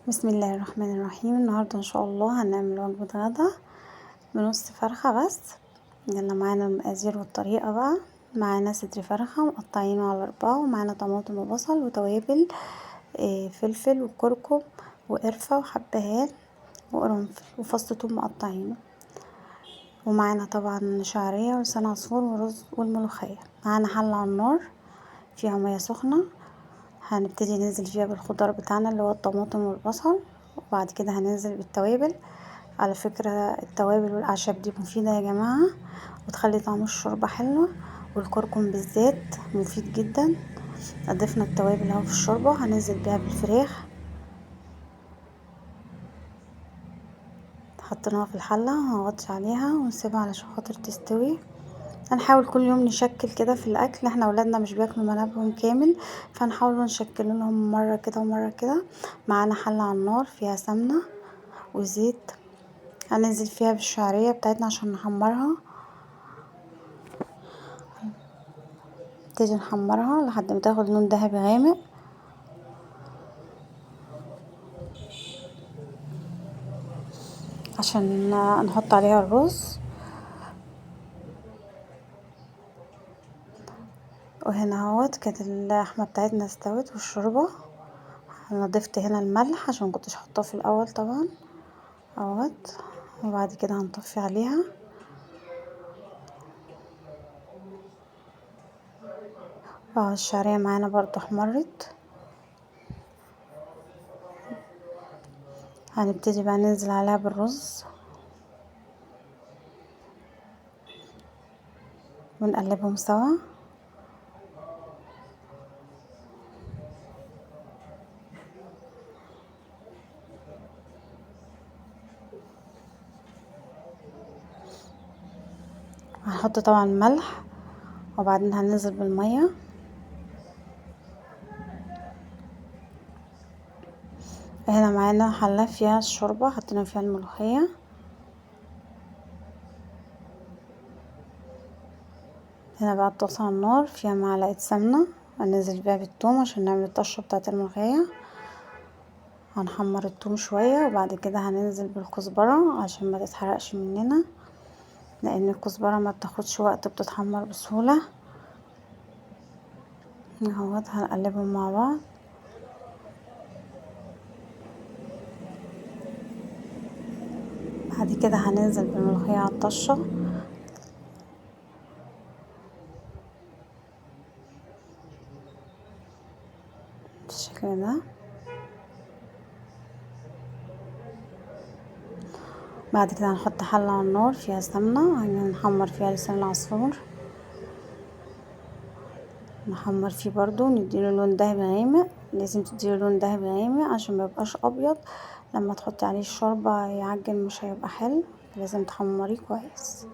بسم الله الرحمن الرحيم. النهاردة ان شاء الله هنعمل وجبة غدا بنص فرخة بس. يلا معانا المقادير والطريقة بقى. معانا صدر فرخة مقطعينه على 4، ومعانا طماطم وبصل وتوابل، فلفل وكركم وقرفة وحبهان وقرنفل وفص ثوم مقطعينه، ومعانا طبعا شعرية ولسان عصفور ورز والملوخية. معانا حلة على النار فيها مية سخنة، هنبتدي ننزل فيها بالخضار بتاعنا اللي هو الطماطم والبصل، وبعد كده هننزل بالتوابل. على فكرة التوابل والأعشاب دي مفيدة يا جماعة، وتخلي طعم الشوربة حلو، والكركم بالذات مفيد جدا. ضفنا التوابل اهو في الشوربة، هننزل بيها بالفراخ حطيناها في الحلة، هنغطي عليها ونسيبها علشان خاطر تستوي. هنحاول كل يوم نشكل كده في الاكل، احنا اولادنا مش بياكلوا منابهم كامل، فنحاول نشكل لهم مره كده ومره كده. معانا حله على النار فيها سمنه وزيت، هننزل فيها بالشعريه بتاعتنا عشان نحمرها. نبتدي نحمرها لحد ما تاخد لون ذهبي غامق، عشان نحط عليها الرز. وهنا اهوت كانت اللحمه بتاعتنا استوت والشوربه. انا ضفت هنا الملح عشان مكنتش حاطاه في الاول طبعا اهوت، وبعد كده هنطفي عليها. الشعريه معانا برضو احمرت. هنبتدي بقى ننزل عليها بالرز ونقلبهم سوا. هنحط طبعا ملح، وبعدين هننزل بالميه. هنا معانا حله فيها الشوربه حطينا فيها الملوخيه. هنا بقى الطاسه على النار فيها معلقه سمنه، هننزل بيها بالثوم عشان نعمل الطشه بتاعه الملوخيه. هنحمر الثوم شويه، وبعد كده هننزل بالكزبره عشان ما تتحرقش مننا، لان الكزبره ما بتاخدش وقت، بتتحمر بسهوله. اهوت هنقلبهم مع بعض. بعد كده هننزل بالملوخيه على الطشه بالشكل ده. بعد كده هنحط حلة على النار فيها سمنة، هنحمر فيها لسان العصفور، نحمر فيه برضو نديله لون دهبي غامق. لازم تديله لون دهبي غامق عشان ميبقاش ابيض، لما تحطي عليه الشوربة يعجن مش هيبقى حلو، لازم تحمريه كويس.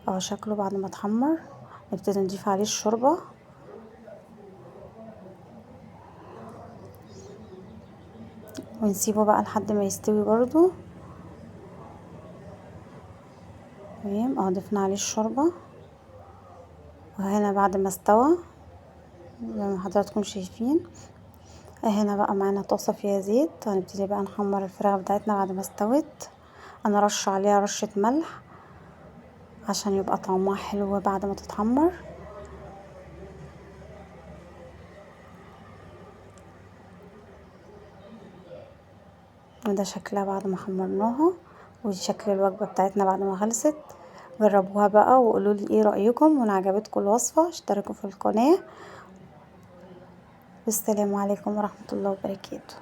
اهو شكله بعد ما اتحمر. نبتدي نضيف عليه الشوربة، ونسيبه بقى لحد ما يستوي برضو. تمام، اهو ضفنا عليه الشوربة. وهنا بعد ما استوى زي ما حضراتكم شايفين، هنا بقى معانا طاسة فيها زيت، هنبتدي بقى نحمر الفراخ بتاعتنا بعد ما استوت. انا رش عليها رشة ملح عشان يبقى طعمها حلو بعد ما تتحمر. وده شكلها بعد ما حمرناها، ودي شكل الوجبة بتاعتنا بعد ما خلصت. جربوها بقى وقولولي ايه رأيكم، وان عجبتكم الوصفة اشتركوا في القناة. والسلام عليكم ورحمة الله وبركاته.